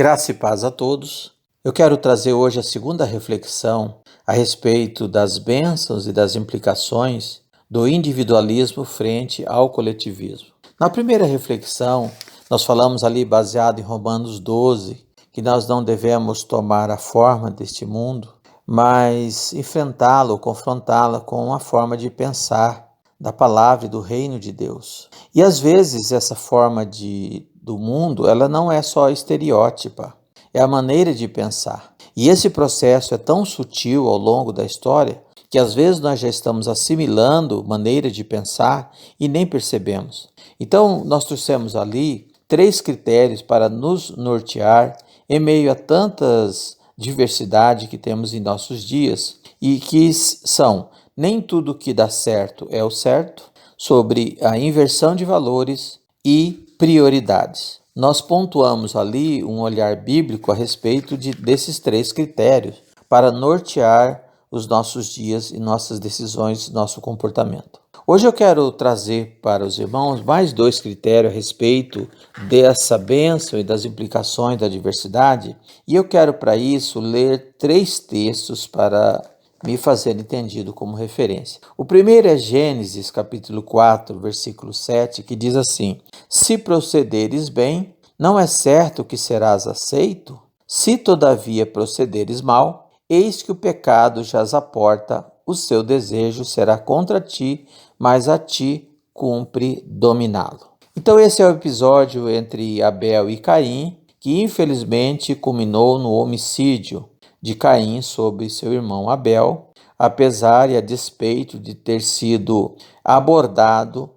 Graça e paz a todos. Eu quero trazer hoje a segunda reflexão a respeito das bênçãos e das implicações do individualismo frente ao coletivismo. Na primeira reflexão, nós falamos ali, baseado em Romanos 12, que nós não devemos tomar a forma deste mundo, mas enfrentá-la ou confrontá-la com uma forma de pensar da palavra e do reino de Deus. E às vezes essa forma do mundo, ela não é só estereótipa, é a maneira de pensar. E esse processo é tão sutil ao longo da história que às vezes nós já estamos assimilando maneira de pensar e nem percebemos. Então nós trouxemos ali 3 critérios para nos nortear em meio a tantas diversidade que temos em nossos dias e que são: nem tudo que dá certo é o certo, sobre a inversão de valores e prioridades. Nós pontuamos ali um olhar bíblico a respeito desses 3 critérios para nortear os nossos dias e nossas decisões, nosso comportamento. Hoje eu quero trazer para os irmãos mais 2 critérios a respeito dessa bênção e das implicações da diversidade, e eu quero para isso ler 3 textos para me fazer entendido como referência. O primeiro é Gênesis capítulo 4, versículo 7, que diz assim: se procederes bem, não é certo que serás aceito? Se todavia procederes mal, eis que o pecado jaz à porta, o seu desejo será contra ti, mas a ti cumpre dominá-lo. Então esse é o episódio entre Abel e Caim, que infelizmente culminou no homicídio de Caim sobre seu irmão Abel, apesar e a despeito de ter sido abordado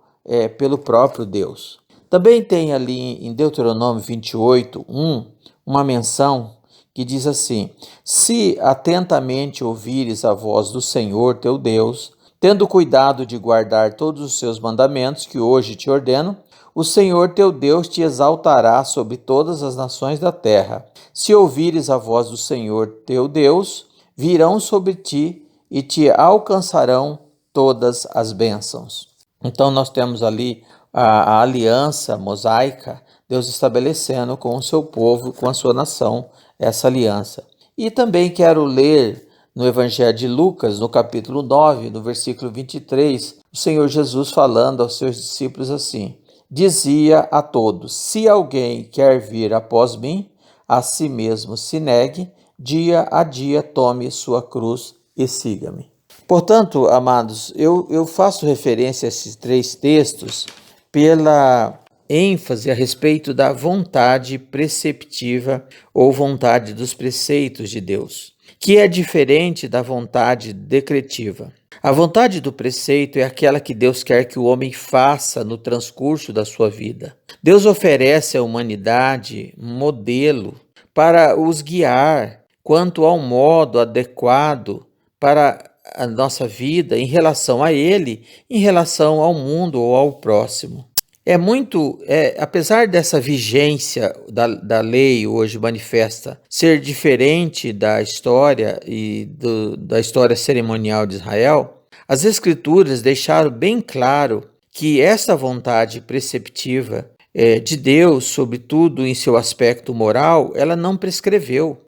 pelo próprio Deus. Também tem ali em Deuteronômio 28, 1, uma menção que diz assim: se atentamente ouvires a voz do Senhor teu Deus, tendo cuidado de guardar todos os seus mandamentos que hoje te ordeno, o Senhor teu Deus te exaltará sobre todas as nações da terra. Se ouvires a voz do Senhor teu Deus, virão sobre ti e te alcançarão todas as bênçãos. Então nós temos ali a aliança mosaica, Deus estabelecendo com o seu povo, com a sua nação, essa aliança. E também quero ler no Evangelho de Lucas, no capítulo 9, no versículo 23, o Senhor Jesus falando aos seus discípulos assim: dizia a todos: se alguém quer vir após mim, a si mesmo se negue, dia a dia tome sua cruz e siga-me. Portanto, amados, eu faço referência a esses 3 textos pela ênfase a respeito da vontade preceptiva ou vontade dos preceitos de Deus, que é diferente da vontade decretiva. A vontade do preceito é aquela que Deus quer que o homem faça no transcurso da sua vida. Deus oferece à humanidade um modelo para os guiar quanto ao modo adequado para a nossa vida em relação a Ele, em relação ao mundo ou ao próximo. Apesar dessa vigência da lei hoje manifesta ser diferente da história e da história cerimonial de Israel, as Escrituras deixaram bem claro que essa vontade preceptiva de Deus, sobretudo em seu aspecto moral, ela não prescreveu.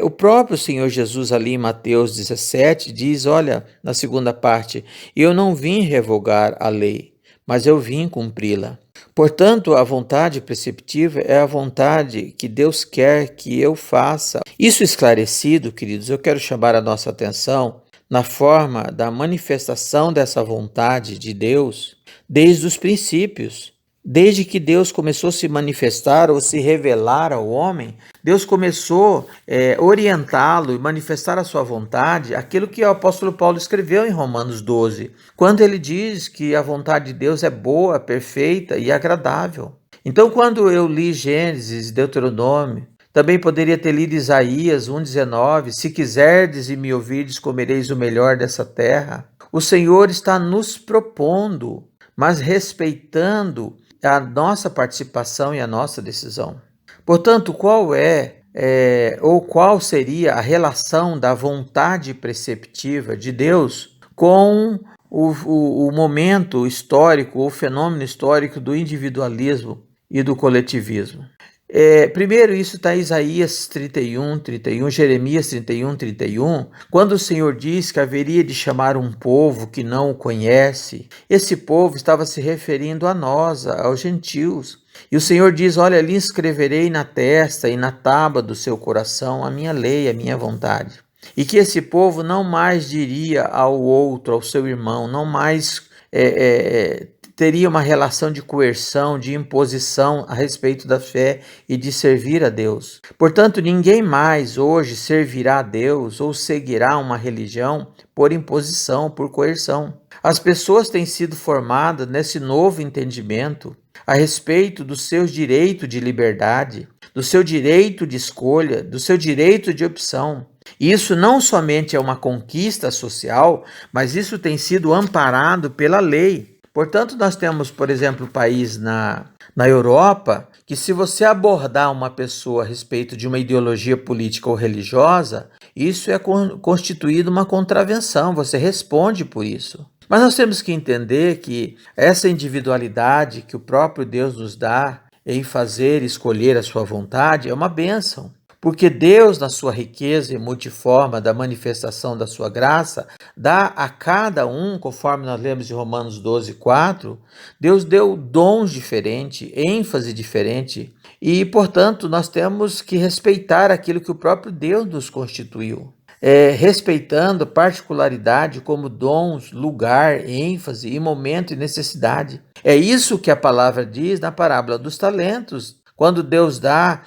O próprio Senhor Jesus ali em Mateus 17 diz, olha, na segunda parte: eu não vim revogar a lei, mas eu vim cumpri-la. Portanto, a vontade preceptiva é a vontade que Deus quer que eu faça. Isso esclarecido, queridos, eu quero chamar a nossa atenção na forma da manifestação dessa vontade de Deus desde os princípios. Desde que Deus começou a se manifestar ou se revelar ao homem, Deus começou a orientá-lo e manifestar a sua vontade, aquilo que o apóstolo Paulo escreveu em Romanos 12, quando ele diz que a vontade de Deus é boa, perfeita e agradável. Então, quando eu li Gênesis, Deuteronômio, também poderia ter lido Isaías 1,19, se quiserdes e me ouvirdes, comereis o melhor dessa terra. O Senhor está nos propondo, mas respeitando a nossa participação e a nossa decisão. Portanto, qual seria a relação da vontade preceptiva de Deus com o momento histórico, o fenômeno histórico do individualismo e do coletivismo? Primeiro, isso está em Isaías 31, Jeremias 31, quando o Senhor diz que haveria de chamar um povo que não o conhece. Esse povo estava se referindo a nós, aos gentios. E o Senhor diz: olha, ali escreverei na testa e na tábua do seu coração a minha lei, a minha vontade. E que esse povo não mais diria ao outro, ao seu irmão, não mais teria uma relação de coerção, de imposição a respeito da fé e de servir a Deus. Portanto, ninguém mais hoje servirá a Deus ou seguirá uma religião por imposição, por coerção. As pessoas têm sido formadas nesse novo entendimento a respeito dos seus direitos de liberdade, do seu direito de escolha, do seu direito de opção. Isso não somente é uma conquista social, mas isso tem sido amparado pela lei. Portanto, nós temos, por exemplo, país na Europa, que se você abordar uma pessoa a respeito de uma ideologia política ou religiosa, isso é constituído uma contravenção, você responde por isso. Mas nós temos que entender que essa individualidade que o próprio Deus nos dá em fazer e escolher a sua vontade é uma bênção. Porque Deus, na sua riqueza e multiforma da manifestação da sua graça, dá a cada um, conforme nós lemos em Romanos 12:4, Deus deu dons diferentes, ênfase diferente, e, portanto, nós temos que respeitar aquilo que o próprio Deus nos constituiu. Respeitando particularidade como dons, lugar, ênfase e momento e necessidade. É isso que a palavra diz na parábola dos talentos. Quando Deus dá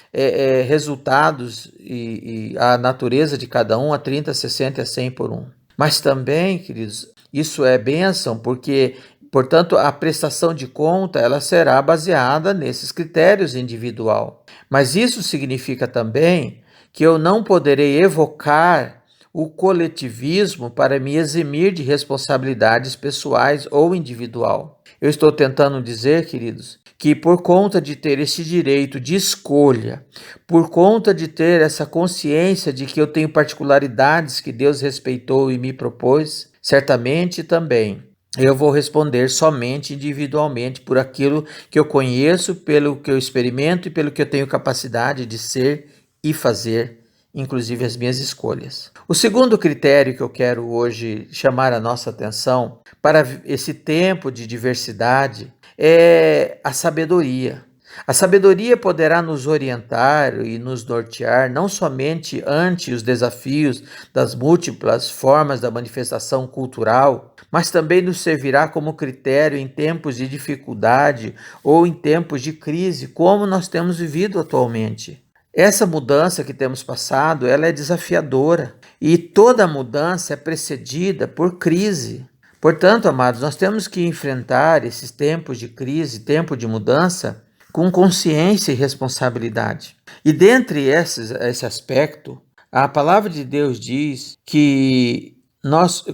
resultados e a natureza de cada um a 30, 60 e a 100 por um. Mas também, queridos, isso é bênção porque, portanto, a prestação de conta ela será baseada nesses critérios individual. Mas isso significa também que eu não poderei evocar o coletivismo para me eximir de responsabilidades pessoais ou individual. Eu estou tentando dizer, queridos, que por conta de ter esse direito de escolha, por conta de ter essa consciência de que eu tenho particularidades que Deus respeitou e me propôs, certamente também eu vou responder somente individualmente por aquilo que eu conheço, pelo que eu experimento e pelo que eu tenho capacidade de ser e fazer, inclusive as minhas escolhas. O segundo critério que eu quero hoje chamar a nossa atenção para esse tempo de diversidade é a sabedoria. A sabedoria poderá nos orientar e nos nortear não somente ante os desafios das múltiplas formas da manifestação cultural, mas também nos servirá como critério em tempos de dificuldade ou em tempos de crise, como nós temos vivido atualmente. Essa mudança que temos passado, ela é desafiadora e toda mudança é precedida por crise. Portanto, amados, nós temos que enfrentar esses tempos de crise, tempo de mudança, com consciência e responsabilidade. E dentre esse aspecto, a palavra de Deus diz que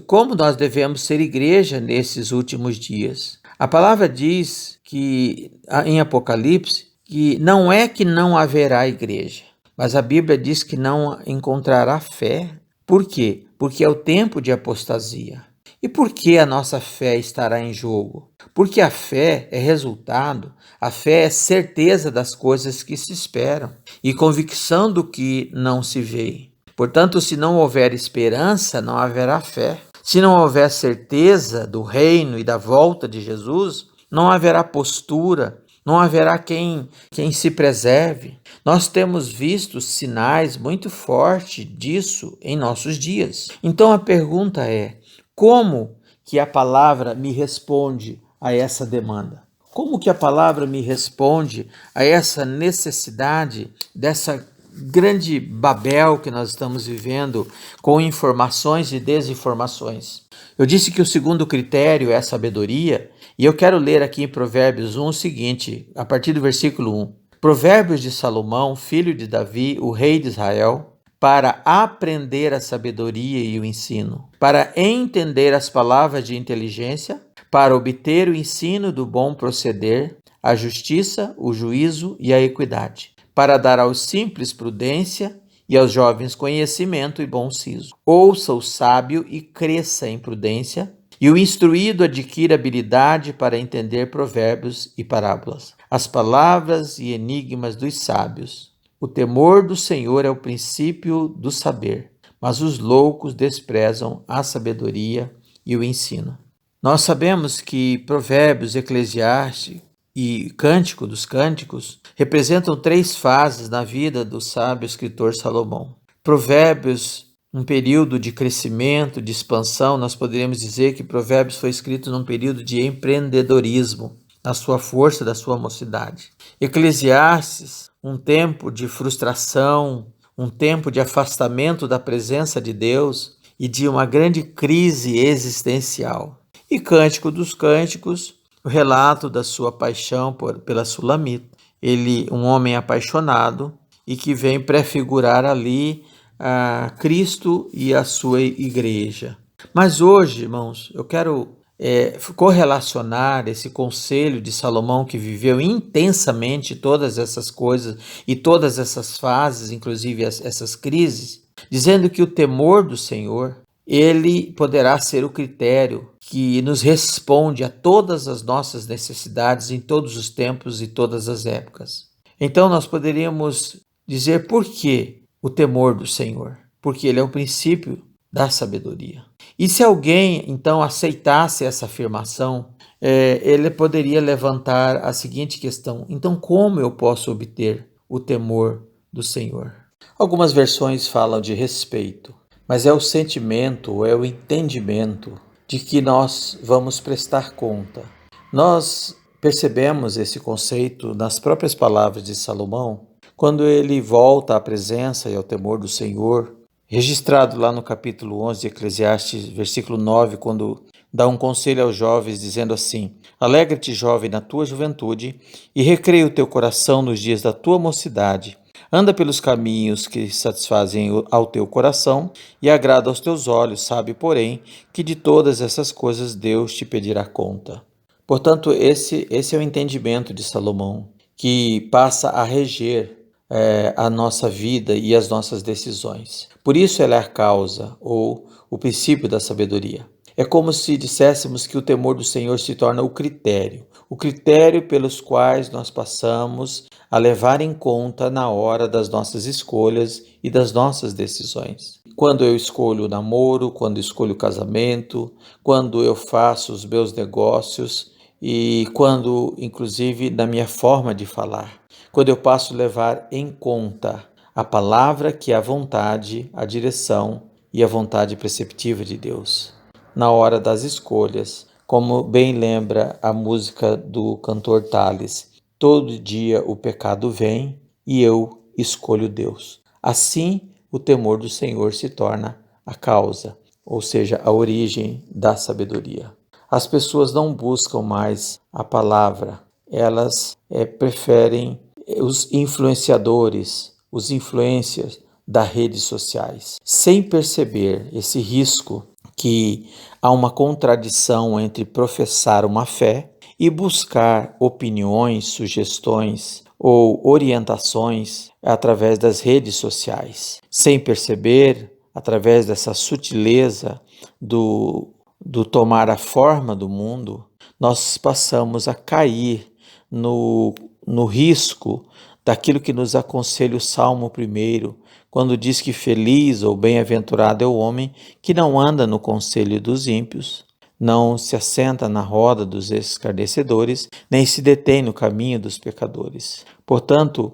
como nós devemos ser igreja nesses últimos dias. A palavra diz que em Apocalipse, que não é que não haverá igreja, mas a Bíblia diz que não encontrará fé. Por quê? Porque é o tempo de apostasia. E por que a nossa fé estará em jogo? Porque a fé é resultado, a fé é certeza das coisas que se esperam e convicção do que não se vê. Portanto, se não houver esperança, não haverá fé. Se não houver certeza do reino e da volta de Jesus, não haverá postura, não haverá quem se preserve. Nós temos visto sinais muito fortes disso em nossos dias. Então a pergunta é: como que a palavra me responde a essa demanda? Como que a palavra me responde a essa necessidade dessa grande Babel que nós estamos vivendo com informações e desinformações? Eu disse que o segundo critério é a sabedoria, e eu quero ler aqui em Provérbios 1 o seguinte, a partir do versículo 1. Provérbios de Salomão, filho de Davi, o rei de Israel, para aprender a sabedoria e o ensino, para entender as palavras de inteligência, para obter o ensino do bom proceder, a justiça, o juízo e a equidade, para dar aos simples prudência e aos jovens conhecimento e bom siso. Ouça o sábio e cresça em prudência, e o instruído adquira habilidade para entender provérbios e parábolas. as palavras e enigmas dos sábios. O temor do Senhor é o princípio do saber, mas os loucos desprezam a sabedoria e o ensino. Nós sabemos que Provérbios, Eclesiastes e Cântico dos Cânticos representam 3 fases na vida do sábio escritor Salomão. Provérbios, um período de crescimento, de expansão, nós poderíamos dizer que Provérbios foi escrito num período de empreendedorismo, na sua força da sua mocidade. Eclesiastes, um tempo de frustração, um tempo de afastamento da presença de Deus e de uma grande crise existencial. E Cântico dos Cânticos, o relato da sua paixão pela Sulamita. Ele, um homem apaixonado e que vem prefigurar ali a Cristo e a sua igreja. Mas hoje, irmãos, eu quero correlacionar esse conselho de Salomão, que viveu intensamente todas essas coisas e todas essas fases, inclusive essas crises, dizendo que o temor do Senhor, ele poderá ser o critério que nos responde a todas as nossas necessidades em todos os tempos e todas as épocas. Então nós poderíamos dizer por que o temor do Senhor? Porque ele é o princípio da sabedoria. E se alguém então aceitasse essa afirmação, ele poderia levantar a seguinte questão: então como eu posso obter o temor do Senhor? Algumas versões falam de respeito, mas é o sentimento, é o entendimento de que nós vamos prestar conta. Nós percebemos esse conceito nas próprias palavras de Salomão, quando ele volta à presença e ao temor do Senhor, registrado lá no capítulo 11 de Eclesiastes, versículo 9, quando dá um conselho aos jovens, dizendo assim: alegra-te, jovem, na tua juventude, e recreia o teu coração nos dias da tua mocidade. Anda pelos caminhos que satisfazem ao teu coração e agrada aos teus olhos. Sabe, porém, que de todas essas coisas Deus te pedirá conta. Portanto, esse é o entendimento de Salomão, que passa a reger a nossa vida e as nossas decisões. Por isso ela é a causa ou o princípio da sabedoria. É como se disséssemos que o temor do Senhor se torna o critério pelos quais nós passamos a levar em conta na hora das nossas escolhas e das nossas decisões. Quando eu escolho o namoro, quando eu escolho o casamento, quando eu faço os meus negócios e quando, inclusive, na minha forma de falar. Quando eu passo a levar em conta a palavra que é a vontade, a direção e a vontade preceptiva de Deus. Na hora das escolhas, como bem lembra a música do cantor Tales, todo dia o pecado vem e eu escolho Deus. Assim, o temor do Senhor se torna a causa, ou seja, a origem da sabedoria. As pessoas não buscam mais a palavra, elas preferem os influenciadores, os influencers das redes sociais, sem perceber esse risco que há uma contradição entre professar uma fé e buscar opiniões, sugestões ou orientações através das redes sociais, sem perceber, através dessa sutileza do tomar a forma do mundo, nós passamos a cair no risco daquilo que nos aconselha o Salmo 1, quando diz que feliz ou bem-aventurado é o homem que não anda no conselho dos ímpios, não se assenta na roda dos escarnecedores, nem se detém no caminho dos pecadores. Portanto,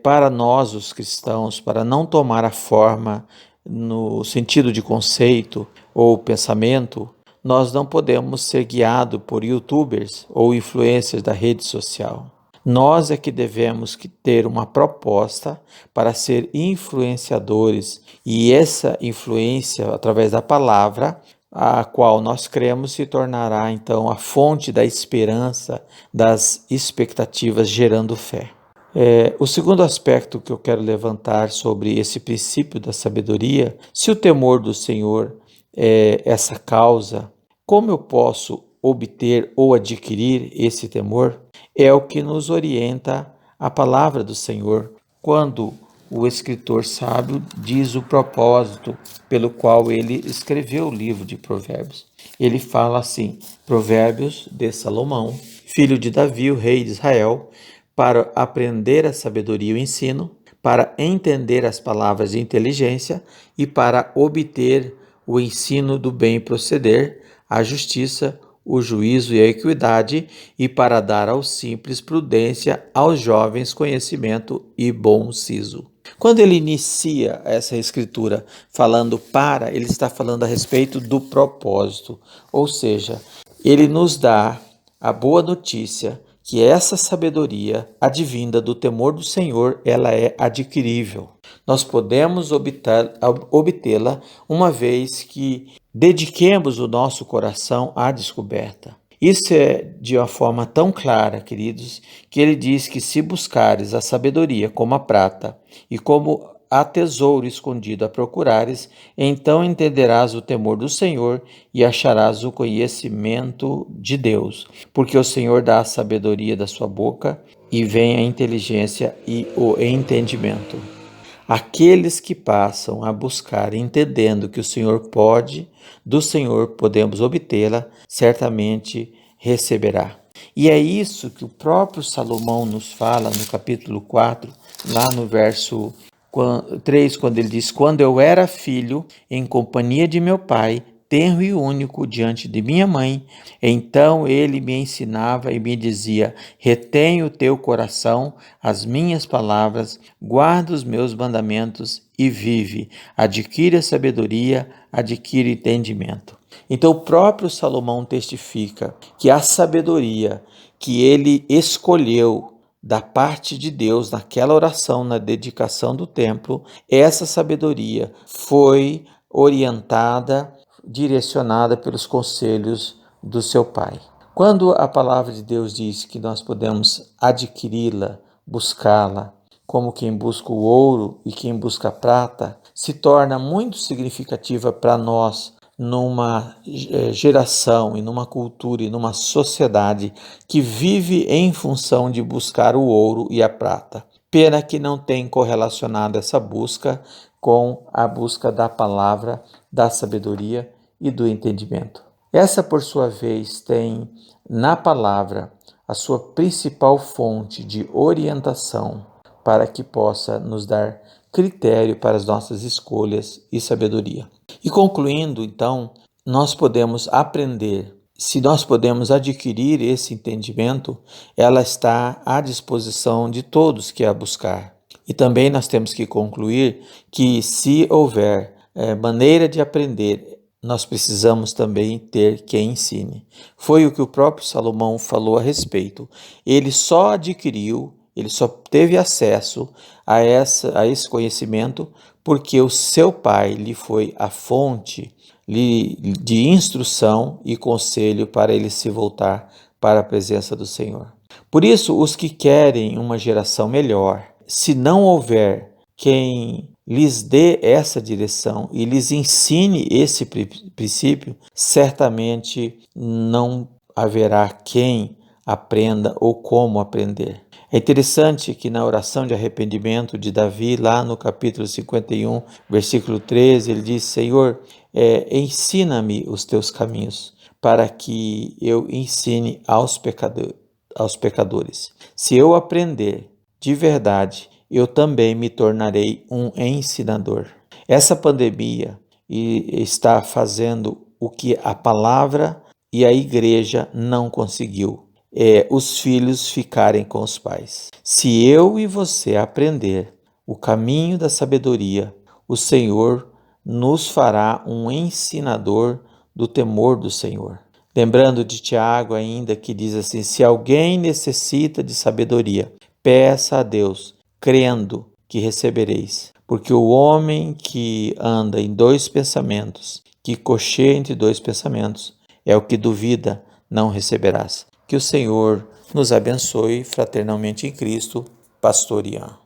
para nós, os cristãos, para não tomar a forma no sentido de conceito ou pensamento, nós não podemos ser guiados por youtubers ou influencers da rede social. Nós é que devemos ter uma proposta para ser influenciadores, e essa influência, através da palavra, a qual nós cremos, se tornará então a fonte da esperança, das expectativas, gerando fé. O segundo aspecto que eu quero levantar sobre esse princípio da sabedoria: se o temor do Senhor é essa causa, como eu posso obter ou adquirir esse temor? É o que nos orienta a palavra do Senhor, quando o escritor sábio diz o propósito pelo qual ele escreveu o livro de Provérbios. Ele fala assim: Provérbios de Salomão, filho de Davi, o rei de Israel, para aprender a sabedoria e o ensino, para entender as palavras de inteligência e para obter o ensino do bem proceder, a justiça, o juízo e a equidade, e para dar aos simples prudência, aos jovens conhecimento e bom siso. Quando ele inicia essa escritura falando para, ele está falando a respeito do propósito, ou seja, ele nos dá a boa notícia que essa sabedoria advinda do temor do Senhor, ela é adquirível. Nós podemos obtê-la uma vez que dediquemos o nosso coração à descoberta. Isso é de uma forma tão clara, queridos, que ele diz que se buscares a sabedoria como a prata e como há tesouro escondido a procurares, então entenderás o temor do Senhor e acharás o conhecimento de Deus, porque o Senhor dá a sabedoria da sua boca e vem a inteligência e o entendimento. Aqueles que passam a buscar, entendendo que o Senhor pode, do Senhor podemos obtê-la, certamente receberá. E é isso que o próprio Salomão nos fala no capítulo 4, lá no verso 3, quando ele diz: quando eu era filho, em companhia de meu pai, tenro e único diante de minha mãe, então ele me ensinava e me dizia: retém o teu coração as minhas palavras, guarda os meus mandamentos e vive, adquire a sabedoria, adquire entendimento. Então o próprio Salomão testifica que a sabedoria que ele escolheu da parte de Deus naquela oração, na dedicação do templo, essa sabedoria foi orientada, direcionada pelos conselhos do seu pai. Quando a palavra de Deus diz que nós podemos adquiri-la, buscá-la, como quem busca o ouro e quem busca a prata, se torna muito significativa para nós numa geração e numa cultura e numa sociedade que vive em função de buscar o ouro e a prata. Pena que não tem correlacionado essa busca com a busca da palavra, da sabedoria e do entendimento. Essa, por sua vez, tem na palavra a sua principal fonte de orientação para que possa nos dar critério para as nossas escolhas e sabedoria. E concluindo, então, nós podemos aprender, se nós podemos adquirir esse entendimento, ela está à disposição de todos que a buscar. E também nós temos que concluir que se houver maneira de aprender, nós precisamos também ter quem ensine. Foi o que o próprio Salomão falou a respeito. Ele só adquiriu, ele só teve acesso a esse conhecimento porque o seu pai lhe foi a fonte de instrução e conselho para ele se voltar para a presença do Senhor. Por isso, os que querem uma geração melhor, se não houver quem lhes dê essa direção e lhes ensine esse princípio, certamente não haverá quem aprenda ou como aprender. É interessante que na oração de arrependimento de Davi, lá no capítulo 51, versículo 13, ele diz: Senhor, ensina-me os teus caminhos, para que eu ensine aos pecadores. Se eu aprender de verdade, eu também me tornarei um ensinador. Essa pandemia está fazendo o que a palavra e a igreja não conseguiu. Os filhos ficarem com os pais. Se eu e você aprender o caminho da sabedoria, o Senhor nos fará um ensinador do temor do Senhor. Lembrando de Tiago ainda, que diz assim: se alguém necessita de sabedoria, peça a Deus, crendo que recebereis. Porque o homem que anda em dois pensamentos, que cocheia entre dois pensamentos, é o que duvida, não receberás. Que o Senhor nos abençoe fraternalmente em Cristo, Pastor Ian.